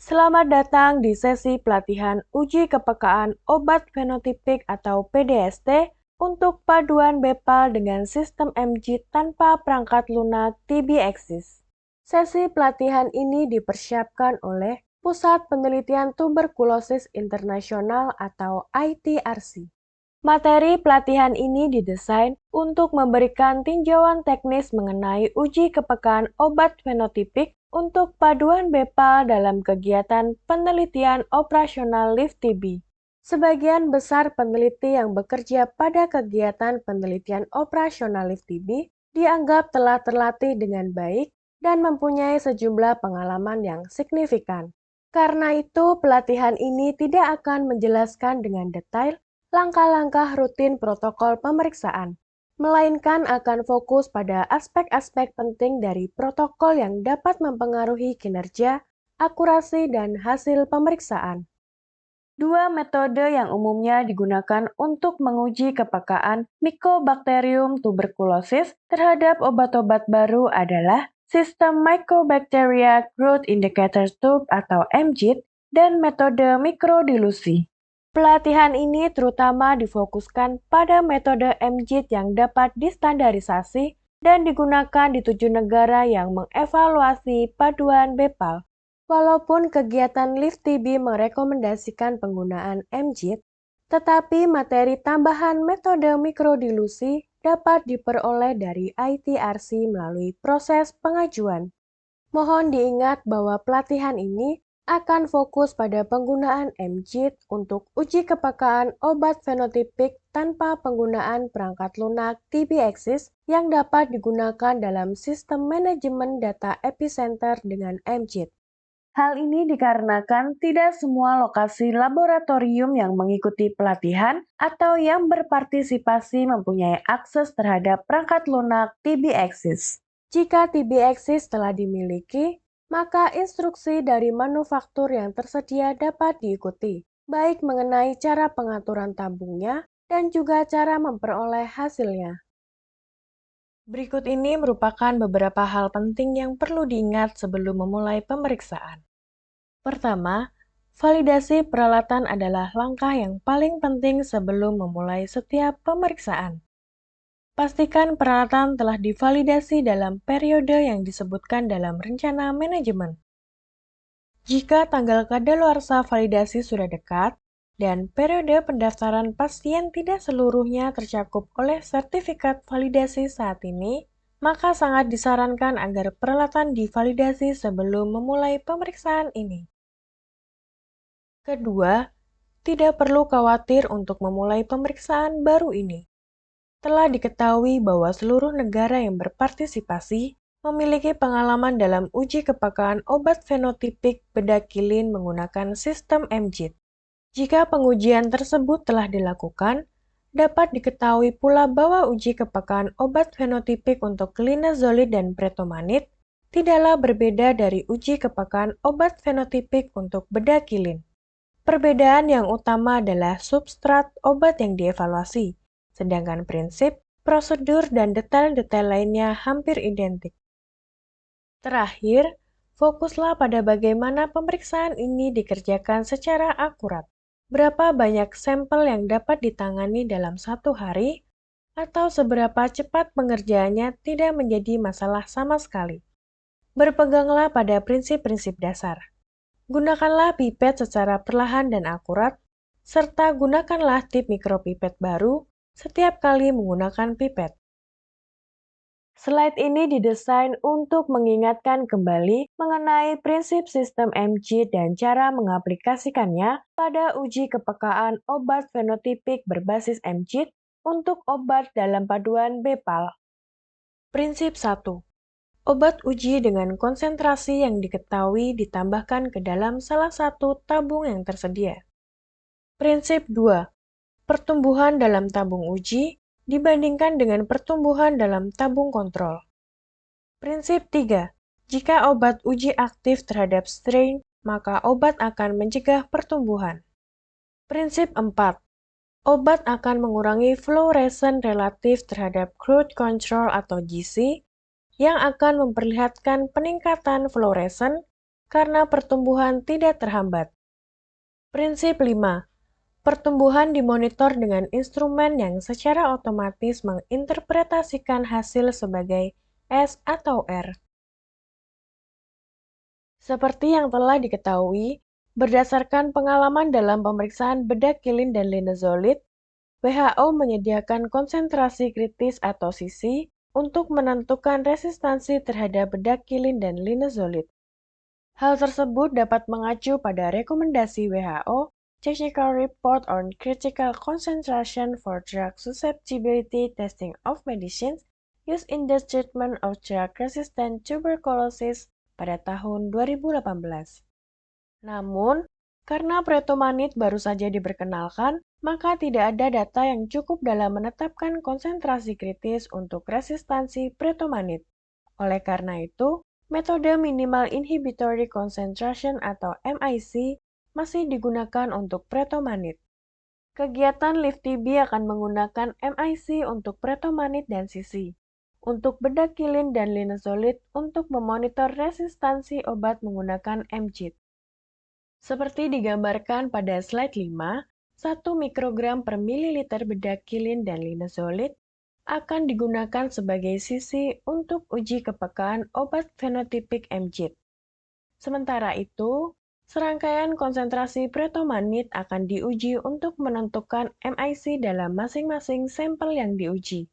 Selamat datang di sesi pelatihan uji kepekaan obat fenotipik atau PDST untuk paduan BEPAL dengan sistem MG tanpa perangkat lunak TB-Axis. Sesi pelatihan ini dipersiapkan oleh Pusat Penelitian Tuberkulosis Internasional atau ITRC. Materi pelatihan ini didesain untuk memberikan tinjauan teknis mengenai uji kepekaan obat fenotipik untuk paduan BEPAL dalam kegiatan penelitian operasional LIFT-TB. Sebagian besar peneliti yang bekerja pada kegiatan penelitian operasional LIFT-TB dianggap telah terlatih dengan baik dan mempunyai sejumlah pengalaman yang signifikan. Karena itu, pelatihan ini tidak akan menjelaskan dengan detail langkah-langkah rutin protokol pemeriksaan, melainkan akan fokus pada aspek-aspek penting dari protokol yang dapat mempengaruhi kinerja, akurasi, dan hasil pemeriksaan. Dua metode yang umumnya digunakan untuk menguji kepekaan Mycobacterium tuberculosis terhadap obat-obat baru adalah sistem Mycobacteria Growth Indicator Tube atau MGIT dan metode mikrodilusi. Pelatihan ini terutama difokuskan pada metode MGIT yang dapat distandarisasi dan digunakan di 7 negara yang mengevaluasi paduan BEPAL. Walaupun kegiatan LIFT-TB merekomendasikan penggunaan MGIT, tetapi materi tambahan metode mikrodilusi dapat diperoleh dari ITRC melalui proses pengajuan. Mohon diingat bahwa pelatihan ini akan fokus pada penggunaan MGIT untuk uji kepekaan obat fenotipik tanpa penggunaan perangkat lunak TB-Axis yang dapat digunakan dalam sistem manajemen data epicenter dengan MGIT. Hal ini dikarenakan tidak semua lokasi laboratorium yang mengikuti pelatihan atau yang berpartisipasi mempunyai akses terhadap perangkat lunak TB-Axis. Jika TB-Axis telah dimiliki, maka instruksi dari manufaktur yang tersedia dapat diikuti, baik mengenai cara pengaturan tabungnya dan juga cara memperoleh hasilnya. Berikut ini merupakan beberapa hal penting yang perlu diingat sebelum memulai pemeriksaan. Pertama, validasi peralatan adalah langkah yang paling penting sebelum memulai setiap pemeriksaan. Pastikan peralatan telah divalidasi dalam periode yang disebutkan dalam rencana manajemen. Jika tanggal kadaluarsa validasi sudah dekat dan periode pendaftaran pasien tidak seluruhnya tercakup oleh sertifikat validasi saat ini, maka sangat disarankan agar peralatan divalidasi sebelum memulai pemeriksaan ini. Kedua, tidak perlu khawatir untuk memulai pemeriksaan baru ini. Telah diketahui bahwa seluruh negara yang berpartisipasi memiliki pengalaman dalam uji kepekaan obat fenotipik bedakilin menggunakan sistem MGIT. Jika pengujian tersebut telah dilakukan, dapat diketahui pula bahwa uji kepekaan obat fenotipik untuk linezolid dan pretomanid tidaklah berbeda dari uji kepekaan obat fenotipik untuk bedakilin. Perbedaan yang utama adalah substrat obat yang dievaluasi, sedangkan prinsip, prosedur, dan detail-detail lainnya hampir identik. Terakhir, fokuslah pada bagaimana pemeriksaan ini dikerjakan secara akurat. Berapa banyak sampel yang dapat ditangani dalam satu hari, atau seberapa cepat pengerjaannya tidak menjadi masalah sama sekali. Berpeganglah pada prinsip-prinsip dasar. Gunakanlah pipet secara perlahan dan akurat, serta gunakanlah tip mikropipet baru setiap kali menggunakan pipet. Slide ini didesain untuk mengingatkan kembali mengenai prinsip sistem MG dan cara mengaplikasikannya pada uji kepekaan obat fenotipik berbasis MG untuk obat dalam paduan BEPAL. Prinsip 1. Obat uji dengan konsentrasi yang diketahui ditambahkan ke dalam salah satu tabung yang tersedia. Prinsip 2. Pertumbuhan dalam tabung uji dibandingkan dengan pertumbuhan dalam tabung kontrol. Prinsip 3. Jika obat uji aktif terhadap strain, maka obat akan mencegah pertumbuhan. Prinsip 4. Obat akan mengurangi fluoresan relatif terhadap crude control atau GC yang akan memperlihatkan peningkatan fluoresen karena pertumbuhan tidak terhambat. Prinsip 5. Pertumbuhan dimonitor dengan instrumen yang secara otomatis menginterpretasikan hasil sebagai S atau R. Seperti yang telah diketahui, berdasarkan pengalaman dalam pemeriksaan bedak kilin dan linezolid, WHO menyediakan konsentrasi kritis atau sisi untuk menentukan resistansi terhadap bedak kilin dan linezolid. Hal tersebut dapat mengacu pada rekomendasi WHO Technical Report on Critical Concentration for Drug Susceptibility Testing of Medicines Used in the Treatment of Drug-Resistant Tuberculosis pada tahun 2018. Namun, karena pretomanid baru saja diperkenalkan, maka tidak ada data yang cukup dalam menetapkan konsentrasi kritis untuk resistansi pretomanid. Oleh karena itu, metode Minimal Inhibitory Concentration atau MIC masih digunakan untuk pretomanid. Kegiatan LIFT-TB akan menggunakan MIC untuk pretomanid dan sisi. Untuk bedak kilin dan linezolid untuk memonitor resistansi obat menggunakan MJIT. Seperti digambarkan pada slide 5, 1 mikrogram per mililiter bedak kilin dan linezolid akan digunakan sebagai sisi untuk uji kepekaan obat fenotipik MJIT. Sementara itu, serangkaian konsentrasi pretomanid akan diuji untuk menentukan MIC dalam masing-masing sampel yang diuji.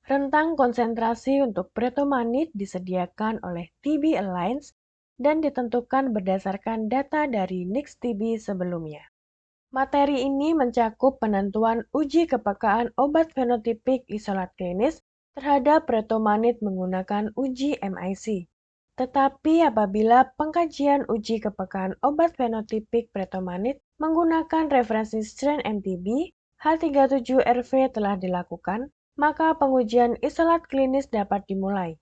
Rentang konsentrasi untuk pretomanid disediakan oleh TB Alliance dan ditentukan berdasarkan data dari NICS-TB sebelumnya. Materi ini mencakup penentuan uji kepekaan obat fenotipik isolat klinis terhadap pretomanid menggunakan uji MIC. Tetapi apabila pengkajian uji kepekaan obat fenotipik pretomanid menggunakan referensi strain MTB, H37RV telah dilakukan, maka pengujian isolat klinis dapat dimulai.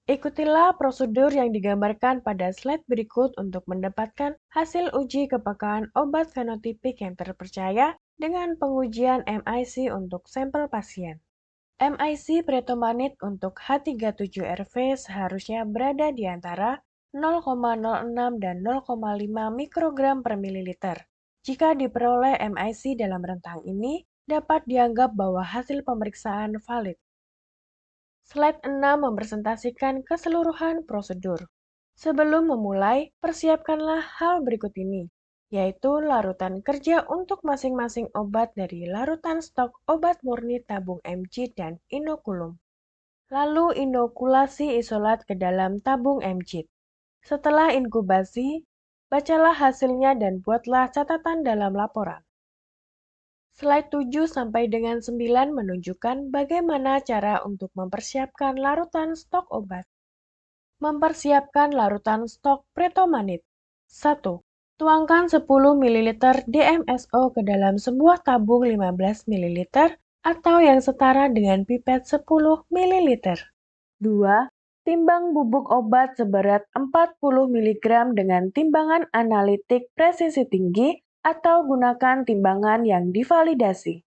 Ikutilah prosedur yang digambarkan pada slide berikut untuk mendapatkan hasil uji kepekaan obat fenotipik yang terpercaya dengan pengujian MIC untuk sampel pasien. MIC pretomanid untuk H37RV seharusnya berada di antara 0,06 dan 0,5 mikrogram per mililiter. Jika diperoleh MIC dalam rentang ini, dapat dianggap bahwa hasil pemeriksaan valid. Slide 6 mempresentasikan keseluruhan prosedur. Sebelum memulai, persiapkanlah hal berikut ini, yaitu larutan kerja untuk masing-masing obat dari larutan stok obat murni tabung MJ dan inokulum. Lalu inokulasi isolat ke dalam tabung MJ. Setelah inkubasi, bacalah hasilnya dan buatlah catatan dalam laporan. Slide 7 sampai dengan 9 menunjukkan bagaimana cara untuk mempersiapkan larutan stok obat. Mempersiapkan larutan stok pretomanid. 1. Tuangkan 10 ml DMSO ke dalam sebuah tabung 15 ml atau yang setara dengan pipet 10 ml. 2. Timbang bubuk obat seberat 40 mg dengan timbangan analitik presisi tinggi atau gunakan timbangan yang divalidasi.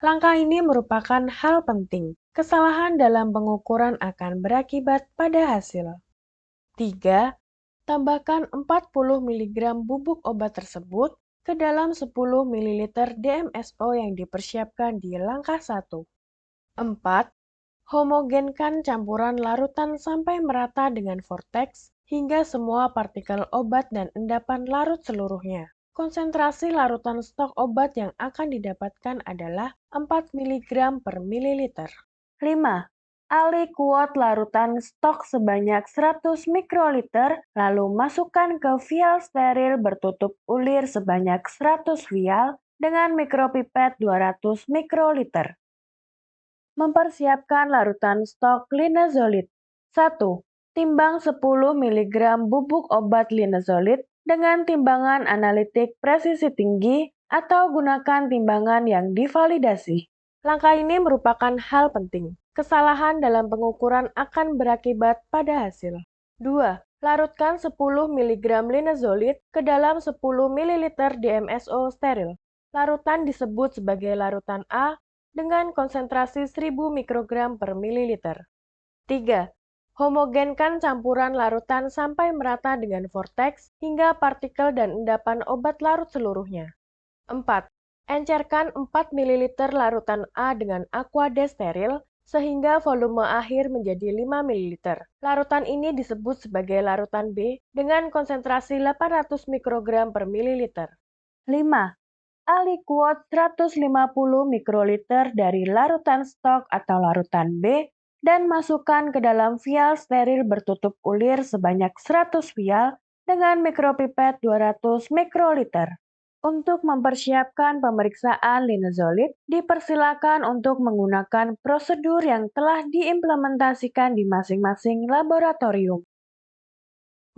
Langkah ini merupakan hal penting. Kesalahan dalam pengukuran akan berakibat pada hasil. 3. Tambahkan 40 mg bubuk obat tersebut ke dalam 10 ml DMSO yang dipersiapkan di langkah 1. 4. Homogenkan campuran larutan sampai merata dengan vortex hingga semua partikel obat dan endapan larut seluruhnya. Konsentrasi larutan stok obat yang akan didapatkan adalah 4 mg per mililiter. 5. Alikuot larutan stok sebanyak 100 mikroliter, lalu masukkan ke vial steril bertutup ulir sebanyak 100 vial dengan mikropipet 200 mikroliter. Mempersiapkan larutan stok linezolid. 1. Timbang 10 mg bubuk obat linezolid dengan timbangan analitik presisi tinggi atau gunakan timbangan yang divalidasi. Langkah ini merupakan hal penting. Kesalahan dalam pengukuran akan berakibat pada hasil. 2. Larutkan 10 mg linezolid ke dalam 10 ml DMSO steril. Larutan disebut sebagai larutan A dengan konsentrasi 1000 mikrogram per mililiter. 3. Homogenkan campuran larutan sampai merata dengan vortex hingga partikel dan endapan obat larut seluruhnya. 4. Encerkan 4 ml larutan A dengan aqua desteril sehingga volume akhir menjadi 5 ml. Larutan ini disebut sebagai larutan B dengan konsentrasi 800 mikrogram per mililiter. 5. Aliquot 150 mikroliter dari larutan stok atau larutan B dan masukkan ke dalam vial steril bertutup ulir sebanyak 100 vial dengan mikropipet 200 mikroliter. Untuk mempersiapkan pemeriksaan linezolid, dipersilakan untuk menggunakan prosedur yang telah diimplementasikan di masing-masing laboratorium.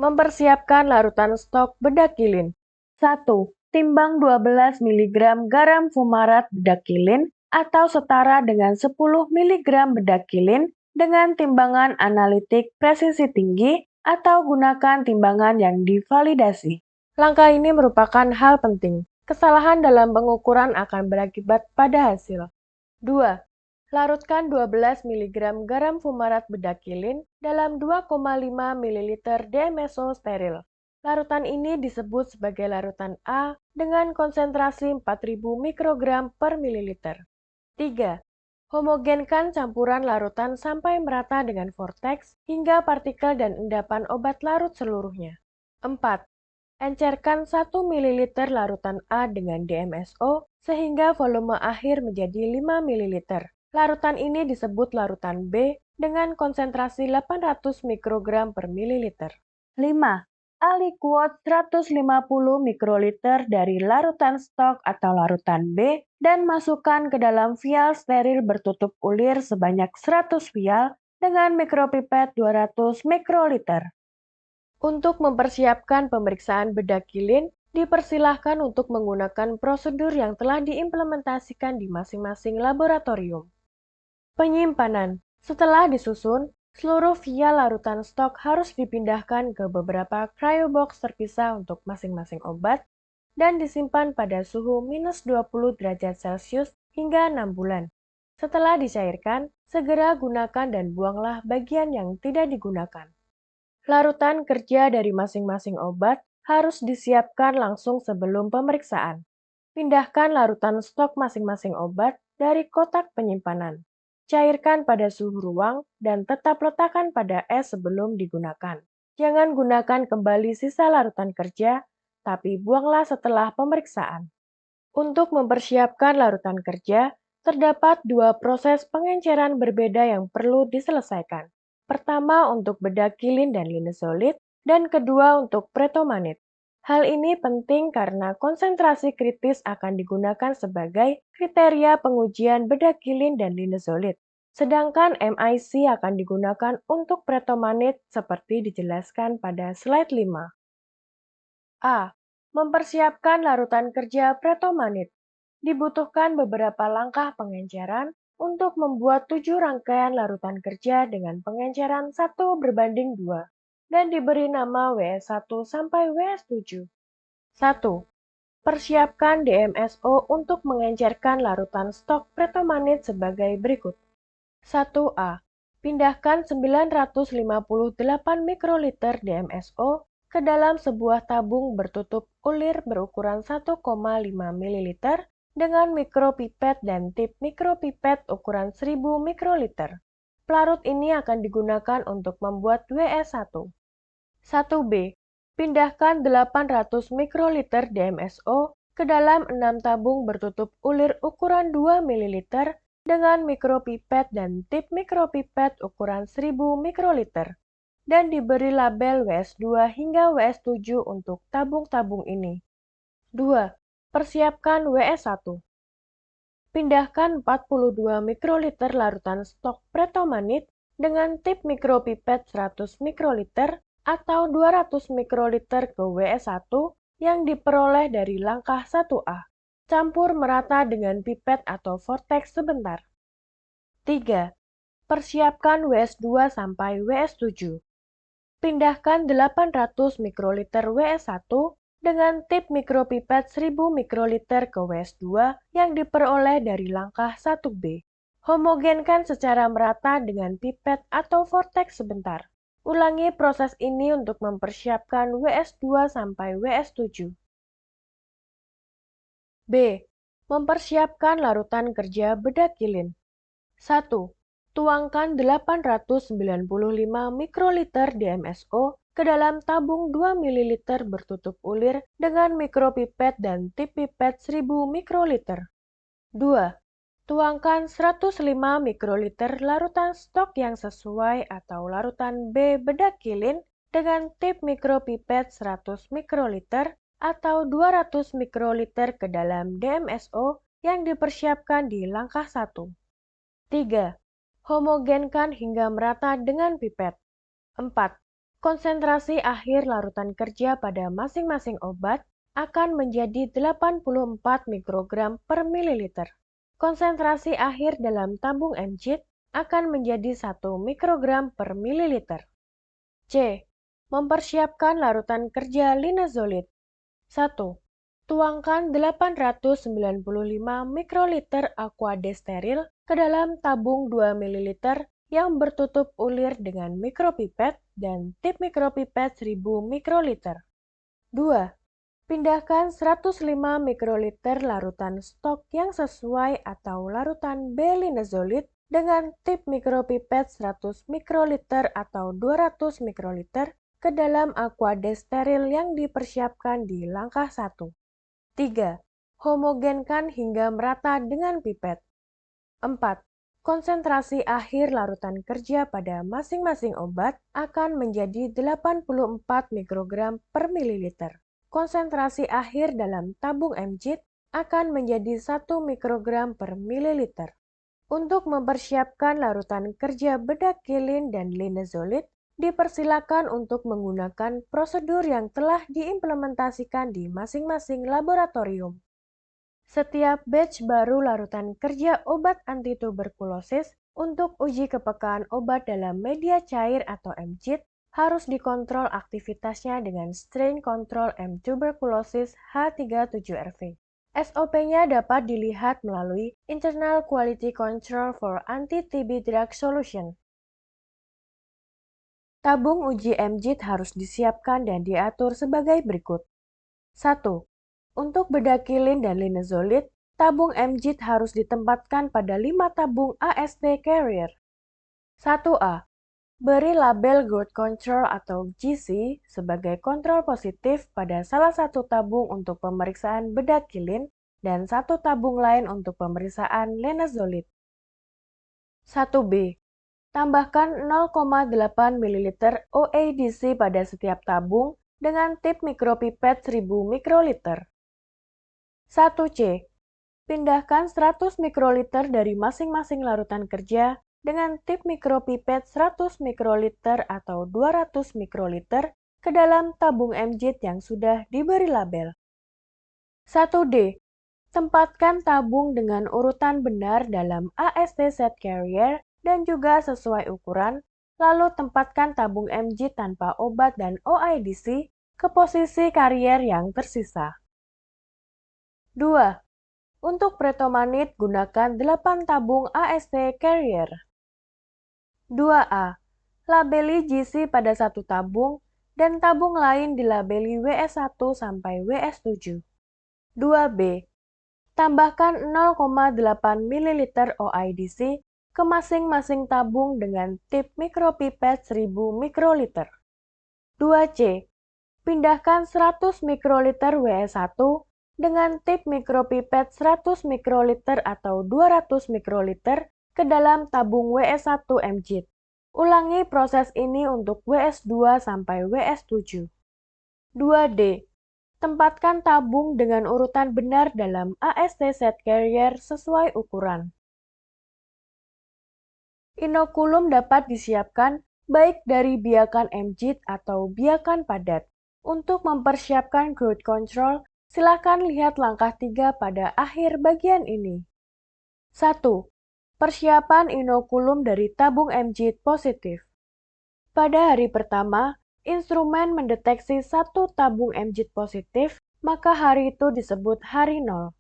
Mempersiapkan larutan stok bedakilin. 1. Timbang 12 mg garam fumarat bedakilin atau setara dengan 10 mg bedakilin dengan timbangan analitik presisi tinggi atau gunakan timbangan yang divalidasi. Langkah ini merupakan hal penting. Kesalahan dalam pengukuran akan berakibat pada hasil. 2. Larutkan 12 mg garam fumarat bedakilin dalam 2,5 ml DMSO steril. Larutan ini disebut sebagai larutan A dengan konsentrasi 4000 mikrogram per mililiter. 3. Homogenkan campuran larutan sampai merata dengan vortex hingga partikel dan endapan obat larut seluruhnya. 4. Encerkan 1 ml larutan A dengan DMSO sehingga volume akhir menjadi 5 ml. Larutan ini disebut larutan B dengan konsentrasi 800 mikrogram per mililiter. 5. Aliquot 150 mikroliter dari larutan stok atau larutan B dan masukkan ke dalam vial steril bertutup ulir sebanyak 100 vial dengan mikropipet 200 mikroliter. Untuk mempersiapkan pemeriksaan bedakilin, dipersilahkan untuk menggunakan prosedur yang telah diimplementasikan di masing-masing laboratorium. Penyimpanan. Setelah disusun, seluruh vial larutan stok harus dipindahkan ke beberapa cryobox terpisah untuk masing-masing obat dan disimpan pada suhu minus 20 derajat Celcius hingga 6 bulan. Setelah dicairkan, segera gunakan dan buanglah bagian yang tidak digunakan. Larutan kerja dari masing-masing obat harus disiapkan langsung sebelum pemeriksaan. Pindahkan larutan stok masing-masing obat dari kotak penyimpanan. Cairkan pada suhu ruang dan tetap letakkan pada es sebelum digunakan. Jangan gunakan kembali sisa larutan kerja, tapi buanglah setelah pemeriksaan. Untuk mempersiapkan larutan kerja, terdapat 2 proses pengenceran berbeda yang perlu diselesaikan. Pertama untuk bedakilin dan linezolid, dan kedua untuk pretomanid. Hal ini penting karena konsentrasi kritis akan digunakan sebagai kriteria pengujian bedakilin dan linezolid. Sedangkan MIC akan digunakan untuk pretomanid seperti dijelaskan pada slide 5. A. Mempersiapkan larutan kerja pretomanid. Dibutuhkan beberapa langkah pengenceran untuk membuat 7 rangkaian larutan kerja dengan pengenceran 1:2 dan diberi nama WS1 sampai WS7. 1. Persiapkan DMSO untuk mengencerkan larutan stok pretomanid sebagai berikut. 1A. Pindahkan 958 mikroliter DMSO ke dalam sebuah tabung bertutup ulir berukuran 1,5 ml dengan mikropipet dan tip mikropipet ukuran 1000 mikroliter. Pelarut ini akan digunakan untuk membuat WS1. 1B. Pindahkan 800 mikroliter DMSO ke dalam 6 tabung bertutup ulir ukuran 2 ml dengan mikropipet dan tip mikropipet ukuran 1000 mikroliter dan diberi label WS2 hingga WS7 untuk tabung-tabung ini. 2. Persiapkan WS1. Pindahkan 42 mikroliter larutan stok pretomanid dengan tip mikropipet 100 mikroliter atau 200 mikroliter ke WS1 yang diperoleh dari langkah 1A. Campur merata dengan pipet atau vortex sebentar. 3. Persiapkan WS2 sampai WS7. Pindahkan 800 mikroliter WS1 dengan tip mikropipet 1000 mikroliter ke WS2 yang diperoleh dari langkah 1B. Homogenkan secara merata dengan pipet atau vortex sebentar. Ulangi proses ini untuk mempersiapkan WS2 sampai WS7. B. Mempersiapkan larutan kerja bedak kilin. 1. Tuangkan 895 mikroliter DMSO ke dalam tabung 2 ml bertutup ulir dengan mikropipet dan tip pipet 1000 mikroliter. 2. Tuangkan 105 mikroliter larutan stok yang sesuai atau larutan B bedak kilin dengan tip mikropipet 100 mikroliter atau 200 mikroliter ke dalam DMSO yang dipersiapkan di langkah 1. 3. Homogenkan hingga merata dengan pipet. 4. Konsentrasi akhir larutan kerja pada masing-masing obat akan menjadi 84 mikrogram per mililiter. Konsentrasi akhir dalam tabung MJIT akan menjadi 1 mikrogram per mililiter. C. Mempersiapkan larutan kerja linezolid. 1. Tuangkan 895 mikroliter aquadesteril ke dalam tabung 2 ml yang bertutup ulir dengan mikropipet dan tip mikropipet 1000 mikroliter. 2. Pindahkan 105 mikroliter larutan stok yang sesuai atau larutan B-linezolid dengan tip mikropipet 100 mikroliter atau 200 mikroliter ke dalam aquadesteril yang dipersiapkan di langkah 1. 3. Homogenkan hingga merata dengan pipet. 4. Konsentrasi akhir larutan kerja pada masing-masing obat akan menjadi 84 mikrogram per mililiter. Konsentrasi akhir dalam tabung MJIT akan menjadi 1 mikrogram per mililiter. Untuk mempersiapkan larutan kerja bedak kilin dan linezolid, dipersilakan untuk menggunakan prosedur yang telah diimplementasikan di masing-masing laboratorium. Setiap batch baru larutan kerja obat antituberkulosis untuk uji kepekaan obat dalam media cair atau MJIT harus dikontrol aktivitasnya dengan strain control M tuberculosis H37RV. SOP-nya dapat dilihat melalui Internal Quality Control for Anti-TB Drug Solution. Tabung uji MJIT harus disiapkan dan diatur sebagai berikut. 1. Untuk bedak kilin dan linezolid, tabung MJIT harus ditempatkan pada 5 tabung AST carrier. 1A. Beri label Growth Control atau GC sebagai kontrol positif pada salah satu tabung untuk pemeriksaan bedak kilin dan satu tabung lain untuk pemeriksaan linezolid. 1B. Tambahkan 0,8 ml OADC pada setiap tabung dengan tip mikropipet 1000 mikroliter. 1C. Pindahkan 100 mikroliter dari masing-masing larutan kerja dengan tip mikropipet 100 mikroliter atau 200 mikroliter ke dalam tabung MJIT yang sudah diberi label. 1D. Tempatkan tabung dengan urutan benar dalam AST set carrier dan juga sesuai ukuran, lalu tempatkan tabung MJIT tanpa obat dan OIDC ke posisi karier yang tersisa. 2. Untuk pretomanid, gunakan 8 tabung AST carrier. 2A. Labeli GC pada satu tabung dan tabung lain dilabeli WS1 sampai WS7. 2B. Tambahkan 0,8 ml OIDC ke masing-masing tabung dengan tip mikropipet 1000 mikroliter. 2C. Pindahkan 100 mikroliter WS1 dengan tip mikropipet 100 mikroliter atau 200 mikroliter ke dalam tabung WS1 MJIT. Ulangi proses ini untuk WS2 sampai WS7. 2D. Tempatkan tabung dengan urutan benar dalam AST set carrier sesuai ukuran. Inokulum dapat disiapkan baik dari biakan MJIT atau biakan padat. Untuk mempersiapkan growth control, silakan lihat langkah 3 pada akhir bagian ini. 1. Persiapan inokulum dari tabung MJIT positif. Pada hari pertama, instrumen mendeteksi satu tabung MJIT positif, maka hari itu disebut hari 0.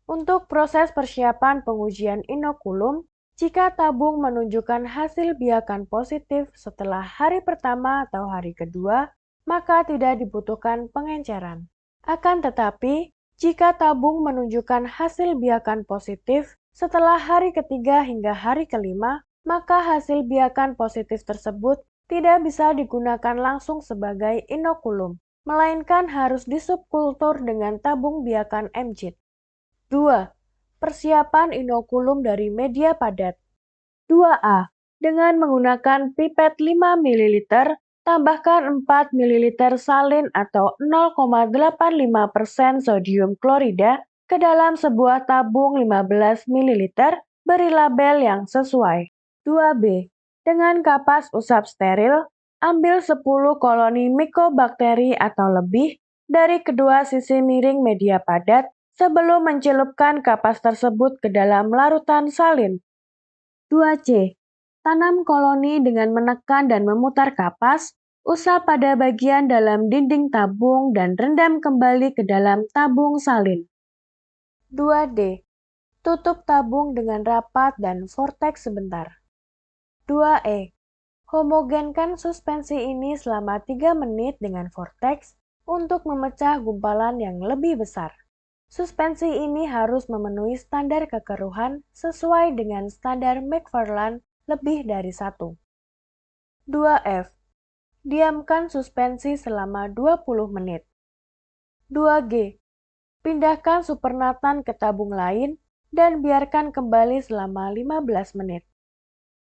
Untuk proses persiapan pengujian inokulum, Jika tabung menunjukkan hasil biakan positif setelah hari pertama atau hari kedua, maka tidak dibutuhkan pengenceran. Akan tetapi, jika tabung menunjukkan hasil biakan positif setelah hari ketiga hingga hari kelima, maka hasil biakan positif tersebut tidak bisa digunakan langsung sebagai inokulum, melainkan harus disubkultur dengan tabung biakan MJIT. 2. Persiapan inokulum dari media padat. 2A. Dengan menggunakan pipet 5 ml, tambahkan 4 ml salin atau 0,85% sodium klorida ke dalam sebuah tabung 15 ml, beri label yang sesuai. 2B. Dengan kapas usap steril, ambil 10 koloni mikobakteri atau lebih dari kedua sisi miring media padat sebelum mencelupkan kapas tersebut ke dalam larutan salin. 2C. Tanam koloni dengan menekan dan memutar kapas, usap pada bagian dalam dinding tabung dan rendam kembali ke dalam tabung salin. 2D. Tutup tabung dengan rapat dan vortex sebentar. 2E. Homogenkan suspensi ini selama 3 menit dengan vortex untuk memecah gumpalan yang lebih besar. Suspensi ini harus memenuhi standar kekeruhan sesuai dengan standar McFarland lebih dari 1. 2F. Diamkan suspensi selama 20 menit. 2G. Pindahkan supernatan ke tabung lain dan biarkan kembali selama 15 menit.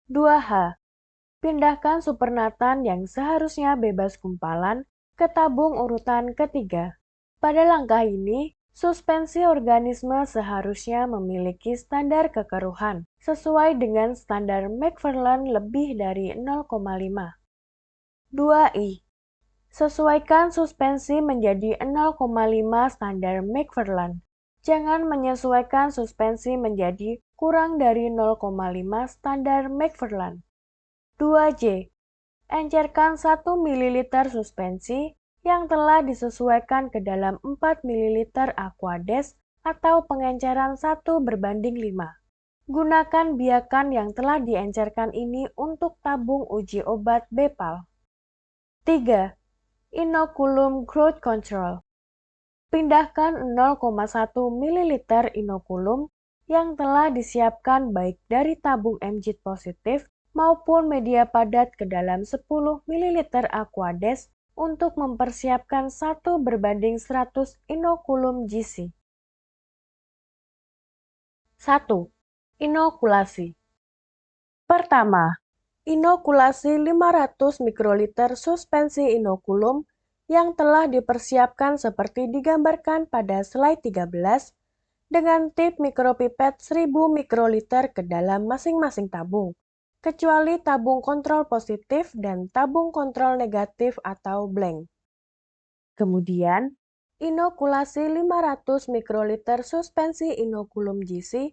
2H. Pindahkan supernatan yang seharusnya bebas gumpalan ke tabung urutan ketiga. Pada langkah ini, suspensi organisme seharusnya memiliki standar kekeruhan sesuai dengan standar McFarland lebih dari 0,5. 2I. Sesuaikan suspensi menjadi 0,5 standar McFarland. Jangan menyesuaikan suspensi menjadi kurang dari 0,5 standar McFarland. 2J. Encerkan 1 ml suspensi yang telah disesuaikan ke dalam 4 ml Aquades atau pengenceran 1:5. Gunakan biakan yang telah diencerkan ini untuk tabung uji obat BEPAL. 3. Inokulum Growth Control. Pindahkan 0,1 ml inokulum yang telah disiapkan baik dari tabung MJIT positif maupun media padat ke dalam 10 ml Aquades untuk mempersiapkan 1:100 inokulum GC. 1. Inokulasi. Pertama, inokulasi 500 mikroliter suspensi inokulum yang telah dipersiapkan seperti digambarkan pada slide 13 dengan tip mikropipet 1000 mikroliter ke dalam masing-masing tabung, kecuali tabung kontrol positif dan tabung kontrol negatif atau blank. Kemudian, inokulasi 500 mikroliter suspensi inokulum GC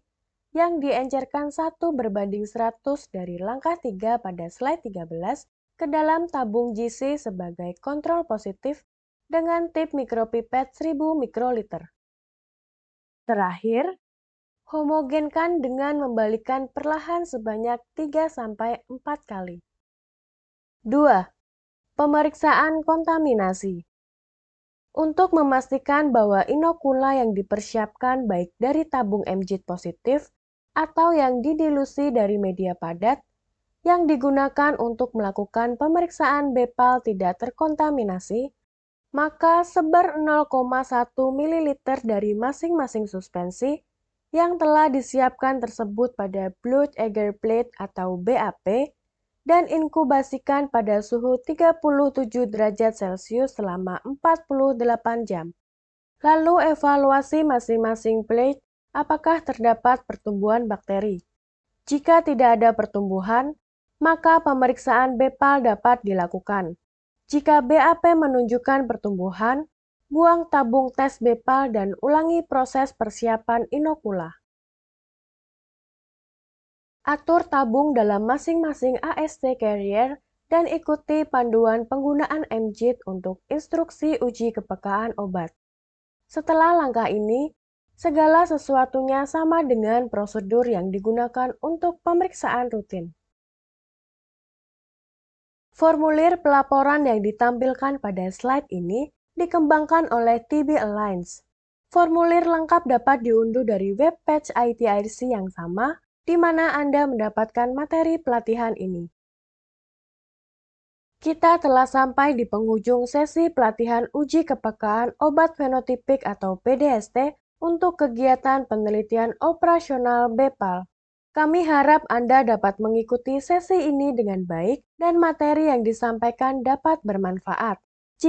yang diencerkan 1:100 dari langkah 3 pada slide 13 ke dalam tabung GC sebagai kontrol positif dengan tip mikropipet 1000 mikroliter. Terakhir, homogenkan dengan membalikkan perlahan sebanyak 3-4 kali. 2. Pemeriksaan kontaminasi. Untuk memastikan bahwa inokula yang dipersiapkan baik dari tabung MJIT positif atau yang didilusi dari media padat yang digunakan untuk melakukan pemeriksaan BEPAL tidak terkontaminasi, maka sebar 0,1 ml dari masing-masing suspensi yang telah disiapkan tersebut pada blood agar plate atau BAP dan inkubasikan pada suhu 37 derajat Celcius selama 48 jam. Lalu evaluasi masing-masing plate apakah terdapat pertumbuhan bakteri. Jika tidak ada pertumbuhan, maka pemeriksaan BEPAL dapat dilakukan. Jika BAP menunjukkan pertumbuhan, buang tabung tes BEPAL dan ulangi proses persiapan inokula. Atur tabung dalam masing-masing AST carrier dan ikuti panduan penggunaan MJIT untuk instruksi uji kepekaan obat. Setelah langkah ini, Segala sesuatunya sama dengan prosedur yang digunakan untuk pemeriksaan rutin. Formulir pelaporan yang ditampilkan pada slide ini dikembangkan oleh TB Alliance. Formulir lengkap dapat diunduh dari web page ITIRC yang sama, di mana Anda mendapatkan materi pelatihan ini. Kita telah sampai di penghujung sesi pelatihan uji kepekaan obat fenotipik atau PDST untuk kegiatan penelitian operasional BEPAL. Kami harap Anda dapat mengikuti sesi ini dengan baik dan materi yang disampaikan dapat bermanfaat.